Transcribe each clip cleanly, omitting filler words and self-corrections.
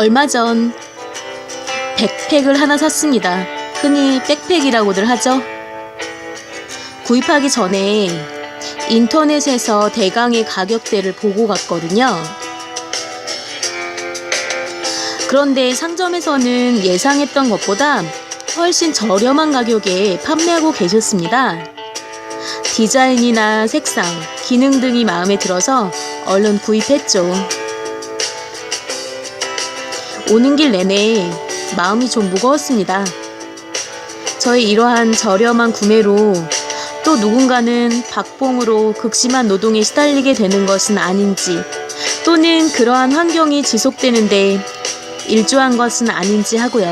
얼마 전 백팩을 하나 샀습니다. 흔히 백팩이라고들 하죠. 구입하기 전에 인터넷에서 대강의 가격대를 보고 갔거든요. 그런데 상점에서는 예상했던 것보다 훨씬 저렴한 가격에 판매하고 계셨습니다. 디자인이나 색상, 기능 등이 마음에 들어서 얼른 구입했죠. 오는 길 내내 마음이 좀 무거웠습니다. 저의 이러한 저렴한 구매로 또 누군가는 박봉으로 극심한 노동에 시달리게 되는 것은 아닌지, 또는 그러한 환경이 지속되는데 일조한 것은 아닌지 하고요.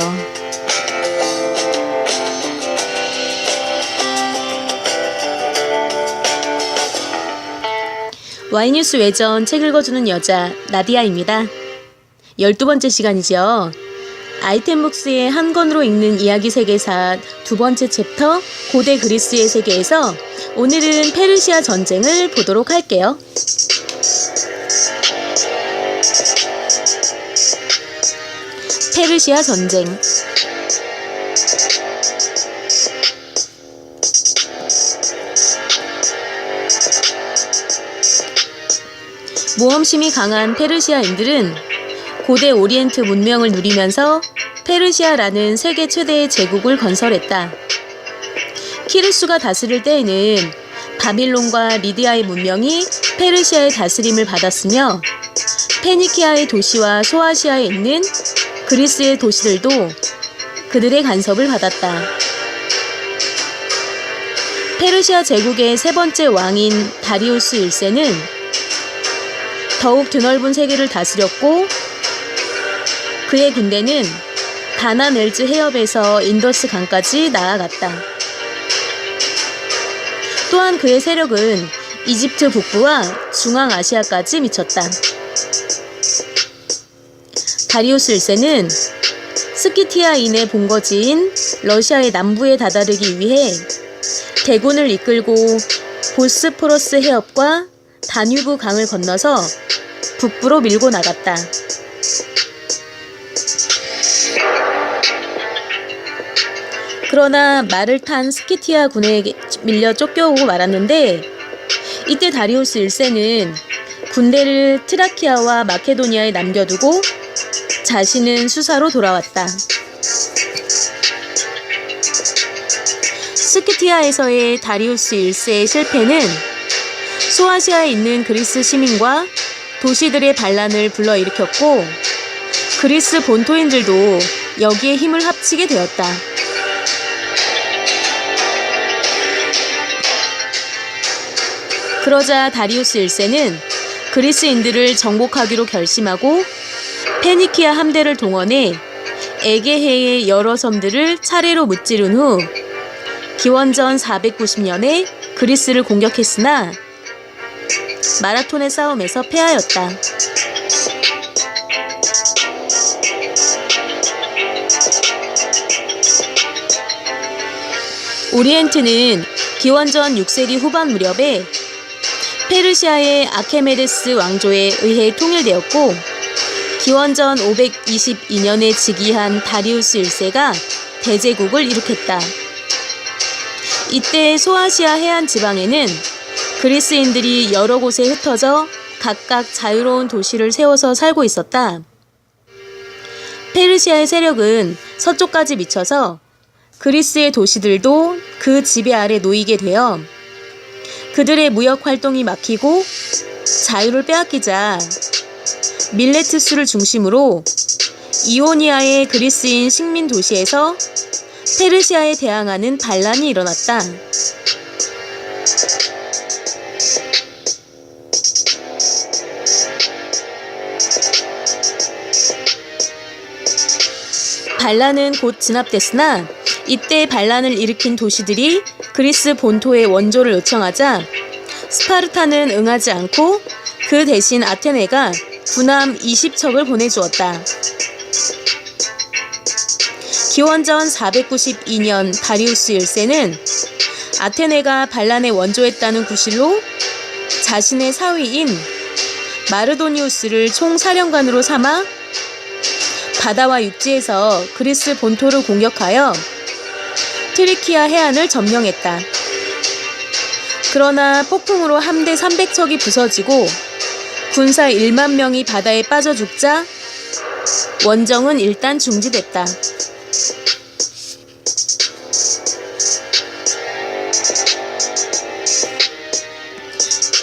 와이뉴스 외전 책 읽어주는 여자 나디아입니다. 12번째 시간이죠. 아이템북스의 한 권으로 읽는 이야기 세계사 두 번째 챕터 고대 그리스의 세계에서 오늘은 페르시아 전쟁을 보도록 할게요. 페르시아 전쟁. 모험심이 강한 페르시아인들은 고대 오리엔트 문명을 누리면서 페르시아라는 세계 최대의 제국을 건설했다. 키루스가 다스릴 때에는 바빌론과 리디아의 문명이 페르시아의 다스림을 받았으며 페니키아의 도시와 소아시아에 있는 그리스의 도시들도 그들의 간섭을 받았다. 페르시아 제국의 세 번째 왕인 다리우스 1세는 더욱 드넓은 세계를 다스렸고 그의 군대는 다나멜즈 해협에서 인더스 강까지 나아갔다. 또한 그의 세력은 이집트 북부와 중앙아시아까지 미쳤다. 다리우스 1세는 스키티아인의 본거지인 러시아의 남부에 다다르기 위해 대군을 이끌고 보스포러스 해협과 다뉴브 강을 건너서 북부로 밀고 나갔다. 그러나 말을 탄 스키티아 군에 밀려 쫓겨오고 말았는데 이때 다리우스 1세는 군대를 트라키아와 마케도니아에 남겨두고 자신은 수사로 돌아왔다. 스키티아에서의 다리우스 1세의 실패는 소아시아에 있는 그리스 시민과 도시들의 반란을 불러일으켰고 그리스 본토인들도 여기에 힘을 합치게 되었다. 그러자 다리우스 1세는 그리스인들을 정복하기로 결심하고 페니키아 함대를 동원해 에게해의 여러 섬들을 차례로 무찌른 후 기원전 490년에 그리스를 공격했으나 마라톤의 싸움에서 패하였다. 오리엔트는 기원전 6세기 후반 무렵에 페르시아의 아케메데스 왕조에 의해 통일되었고 기원전 522년에 즉위한 다리우스 1세가 대제국을 일으켰다. 이때 소아시아 해안 지방에는 그리스인들이 여러 곳에 흩어져 각각 자유로운 도시를 세워서 살고 있었다. 페르시아의 세력은 서쪽까지 미쳐서 그리스의 도시들도 그 지배 아래 놓이게 되어 그들의 무역 활동이 막히고 자유를 빼앗기자 밀레투스를 중심으로 이오니아의 그리스인 식민 도시에서 페르시아에 대항하는 반란이 일어났다. 반란은 곧 진압됐으나 이때 반란을 일으킨 도시들이 그리스 본토에 원조를 요청하자 스파르타는 응하지 않고 그 대신 아테네가 군함 20척을 보내주었다. 기원전 492년 다리우스 1세는 아테네가 반란에 원조했다는 구실로 자신의 사위인 마르도니우스를 총사령관으로 삼아 바다와 육지에서 그리스 본토를 공격하여 트리키아 해안을 점령했다. 그러나 폭풍으로 함대 300척이 부서지고 군사 1만 명이 바다에 빠져 죽자 원정은 일단 중지됐다.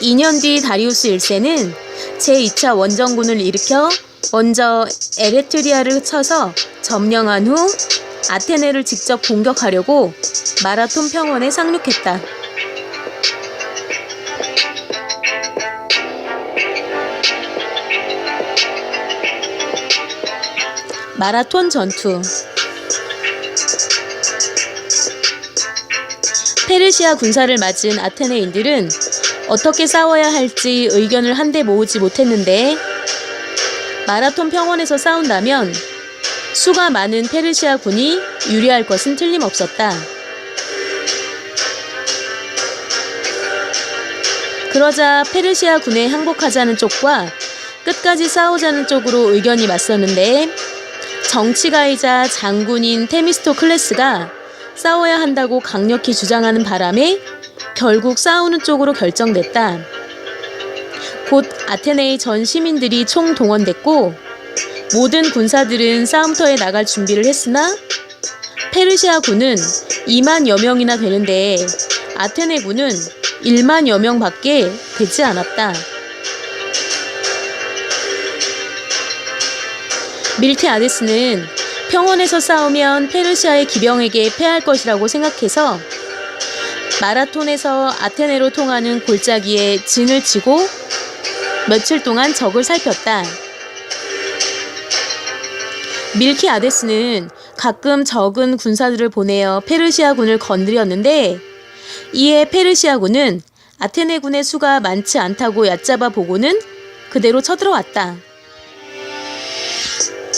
2년 뒤 다리우스 1세는 제2차 원정군을 일으켜 먼저 에레트리아를 쳐서 점령한 후 아테네를 직접 공격하려고 마라톤 평원에 상륙했다. 마라톤 전투. 페르시아 군사를 맞은 아테네인들은 어떻게 싸워야 할지 의견을 한데 모으지 못했는데 마라톤 평원에서 싸운다면 수가 많은 페르시아 군이 유리할 것은 틀림없었다. 그러자 페르시아 군에 항복하자는 쪽과 끝까지 싸우자는 쪽으로 의견이 맞섰는데 정치가이자 장군인 테미스토클레스가 싸워야 한다고 강력히 주장하는 바람에 결국 싸우는 쪽으로 결정됐다. 곧 아테네의 전 시민들이 총동원됐고 모든 군사들은 싸움터에 나갈 준비를 했으나 페르시아 군은 2만여 명이나 되는데 아테네 군은 1만여 명밖에 되지 않았다. 밀티아데스는 평원에서 싸우면 페르시아의 기병에게 패할 것이라고 생각해서 마라톤에서 아테네로 통하는 골짜기에 진을 치고 며칠 동안 적을 살폈다. 밀키아데스는 가끔 적은 군사들을 보내어 페르시아 군을 건드렸는데 이에 페르시아 군은 아테네 군의 수가 많지 않다고 얕잡아 보고는 그대로 쳐들어왔다.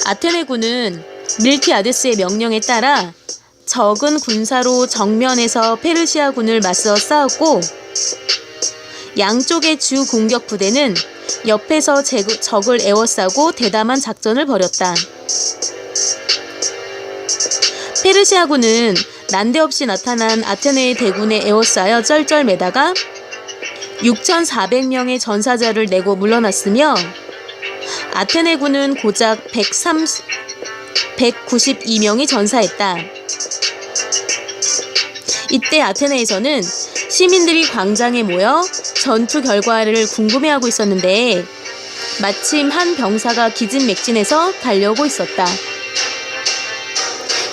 아테네 군은 밀티아데스의 명령에 따라 적은 군사로 정면에서 페르시아 군을 맞서 싸웠고 양쪽의 주 공격 부대는 옆에서 적을 에워싸고 대담한 작전을 벌였다. 페르시아 군은 난데없이 나타난 아테네의 대군에 에워싸여 쩔쩔매다가 6,400명의 전사자를 내고 물러났으며 아테네 군은 고작 192명이 전사했다. 이때 아테네에서는 시민들이 광장에 모여 전투 결과를 궁금해하고 있었는데 마침 한 병사가 기진맥진해서 달려오고 있었다.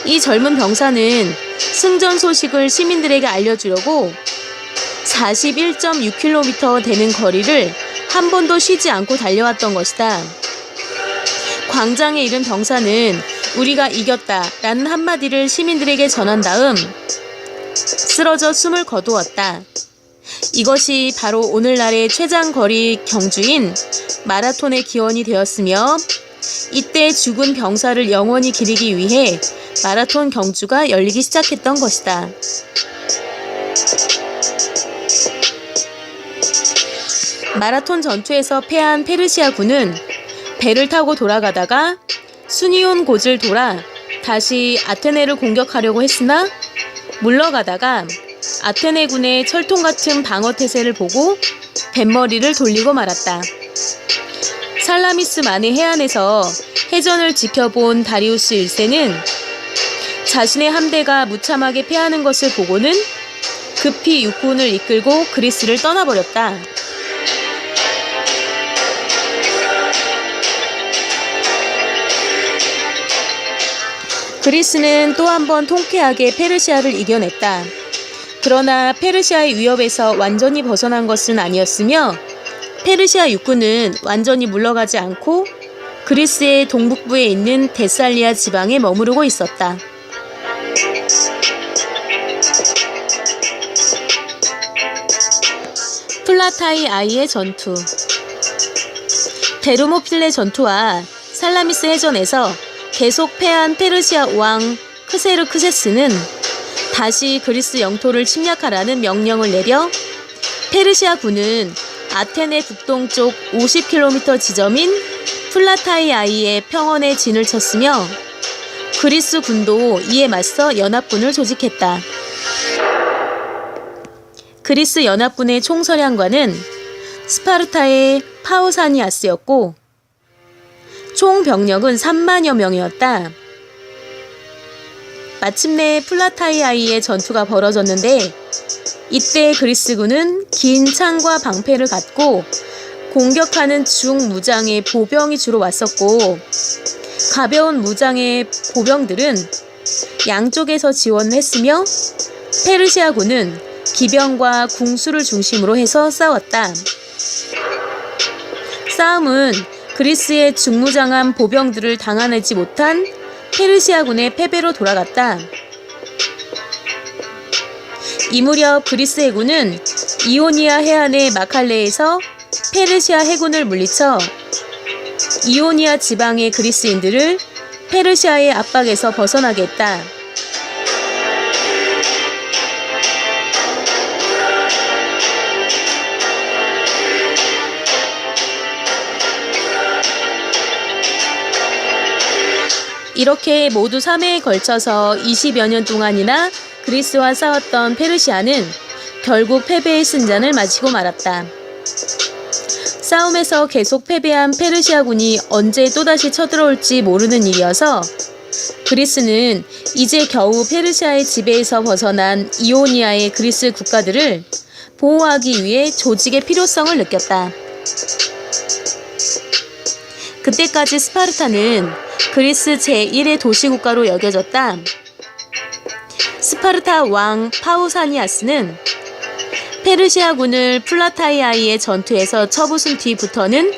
이 젊은 병사는 승전 소식을 시민들에게 알려주려고 41.6km 되는 거리를 한 번도 쉬지 않고 달려왔던 것이다. 광장에 이른 병사는 우리가 이겼다 라는 한마디를 시민들에게 전한 다음 쓰러져 숨을 거두었다. 이것이 바로 오늘날의 최장거리 경주인 마라톤의 기원이 되었으며 이때 죽은 병사를 영원히 기리기 위해 마라톤 경주가 열리기 시작했던 것이다. 마라톤 전투에서 패한 페르시아 군은 배를 타고 돌아가다가 수니온 고지를 돌아 다시 아테네를 공격하려고 했으나 물러가다가 아테네 군의 철통 같은 방어 태세를 보고 뱃머리를 돌리고 말았다. 살라미스만의 해안에서 해전을 지켜본 다리우스 1세는 자신의 함대가 무참하게 패하는 것을 보고는 급히 육군을 이끌고 그리스를 떠나버렸다. 그리스는 또 한 번 통쾌하게 페르시아를 이겨냈다. 그러나 페르시아의 위협에서 완전히 벗어난 것은 아니었으며 페르시아 육군은 완전히 물러가지 않고 그리스의 동북부에 있는 데살리아 지방에 머무르고 있었다. 플라타이 아이의 전투. 데르모필레 전투와 살라미스 해전에서 계속 패한 페르시아 왕 크세르크세스는 다시 그리스 영토를 침략하라는 명령을 내려 페르시아 군은 아테네 북동쪽 50km 지점인 플라타이아이의 평원에 진을 쳤으며 그리스 군도 이에 맞서 연합군을 조직했다. 그리스 연합군의 총서량관은 스파르타의 파우사니아스였고 총 병력은 3만여 명이었다. 마침내 플라타이아이의 전투가 벌어졌는데 이때 그리스군은 긴 창과 방패를 갖고 공격하는 중무장의 보병이 주로 왔었고 가벼운 무장의 보병들은 양쪽에서 지원을 했으며 페르시아군은 기병과 궁수를 중심으로 해서 싸웠다. 싸움은 그리스의 중무장한 보병들을 당해내지 못한 페르시아군의 패배로 돌아갔다. 이 무렵 그리스 해군은 이오니아 해안의 마칼레에서 페르시아 해군을 물리쳐 이오니아 지방의 그리스인들을 페르시아의 압박에서 벗어나게 했다. 이렇게 모두 3회에 걸쳐서 20여 년 동안이나 그리스와 싸웠던 페르시아는 결국 패배의 신잔을 마시고 말았다. 싸움에서 계속 패배한 페르시아군이 언제 또다시 쳐들어올지 모르는 일이어서 그리스는 이제 겨우 페르시아의 지배에서 벗어난 이오니아의 그리스 국가들을 보호하기 위해 조직의 필요성을 느꼈다. 그때까지 스파르타는 그리스 제1의 도시국가로 여겨졌다. 스파르타 왕 파우사니아스는 페르시아군을 플라타이아이의 전투에서 쳐부순 뒤부터는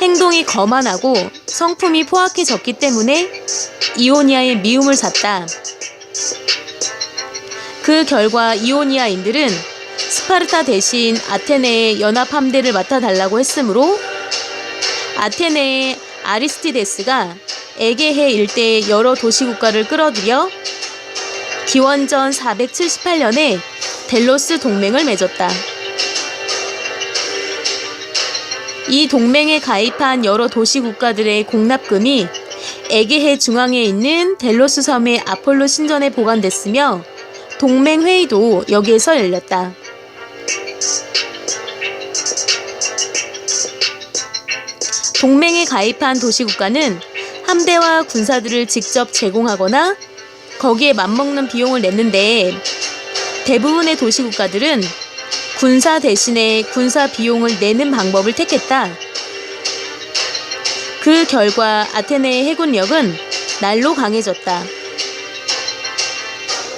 행동이 거만하고 성품이 포악해졌기 때문에 이오니아의 미움을 샀다. 그 결과 이오니아인들은 스파르타 대신 아테네의 연합 함대를 맡아달라고 했으므로 아테네의 아리스티데스가 에게해 일대의 여러 도시국가를 끌어들여 기원전 478년에 델로스 동맹을 맺었다. 이 동맹에 가입한 여러 도시국가들의 공납금이 에게해 중앙에 있는 델로스 섬의 아폴로 신전에 보관됐으며 동맹회의도 여기에서 열렸다. 동맹에 가입한 도시국가는 함대와 군사들을 직접 제공하거나 거기에 맞먹는 비용을 냈는데 대부분의 도시국가들은 군사 대신에 군사 비용을 내는 방법을 택했다. 그 결과 아테네의 해군력은 날로 강해졌다.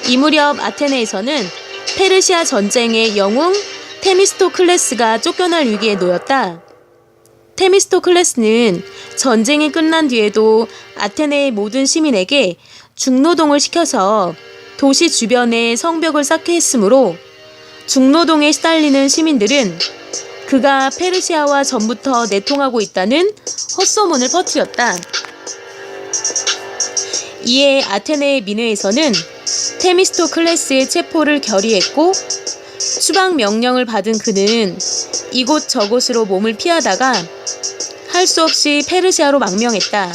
이 무렵 아테네에서는 페르시아 전쟁의 영웅 테미스토클레스가 쫓겨날 위기에 놓였다. 테미스토클레스는 전쟁이 끝난 뒤에도 아테네의 모든 시민에게 중노동을 시켜서 도시 주변에 성벽을 쌓게 했으므로 중노동에 시달리는 시민들은 그가 페르시아와 전부터 내통하고 있다는 헛소문을 퍼뜨렸다. 이에 아테네의 민회에서는 테미스토클레스의 체포를 결의했고 추방 명령을 받은 그는 이곳 저곳으로 몸을 피하다가 할 수 없이 페르시아로 망명했다.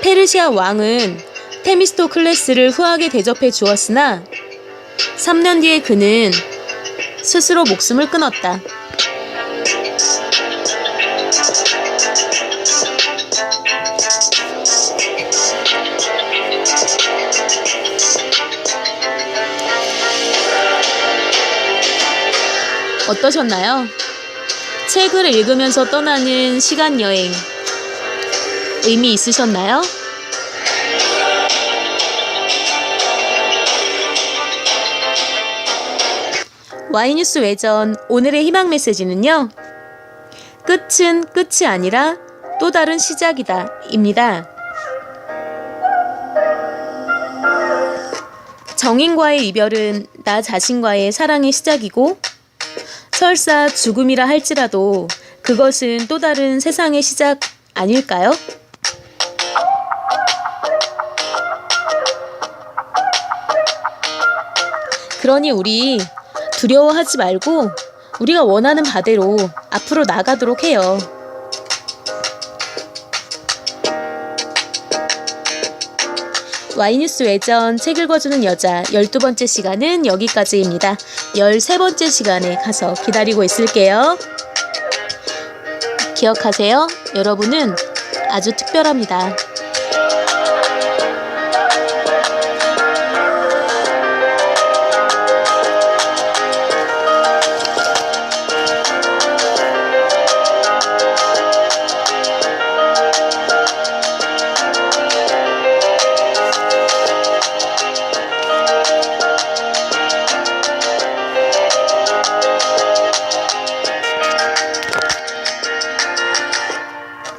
페르시아 왕은 테미스토클레스를 후하게 대접해 주었으나 3년 뒤에 그는 스스로 목숨을 끊었다. 어떠셨나요? 책을 읽으면서 떠나는 시간여행 의미 있으셨나요? Y뉴스 외전 오늘의 희망 메시지는요. 끝은 끝이 아니라 또 다른 시작이다 입니다. 정인과의 이별은 나 자신과의 사랑의 시작이고 설사 죽음이라 할지라도 그것은 또 다른 세상의 시작 아닐까요? 그러니 우리 두려워하지 말고 우리가 원하는 바대로 앞으로 나가도록 해요. Y뉴스 외전 책 읽어주는 여자 12번째 시간은 여기까지입니다. 13번째 시간에 가서 기다리고 있을게요. 기억하세요. 여러분은 아주 특별합니다.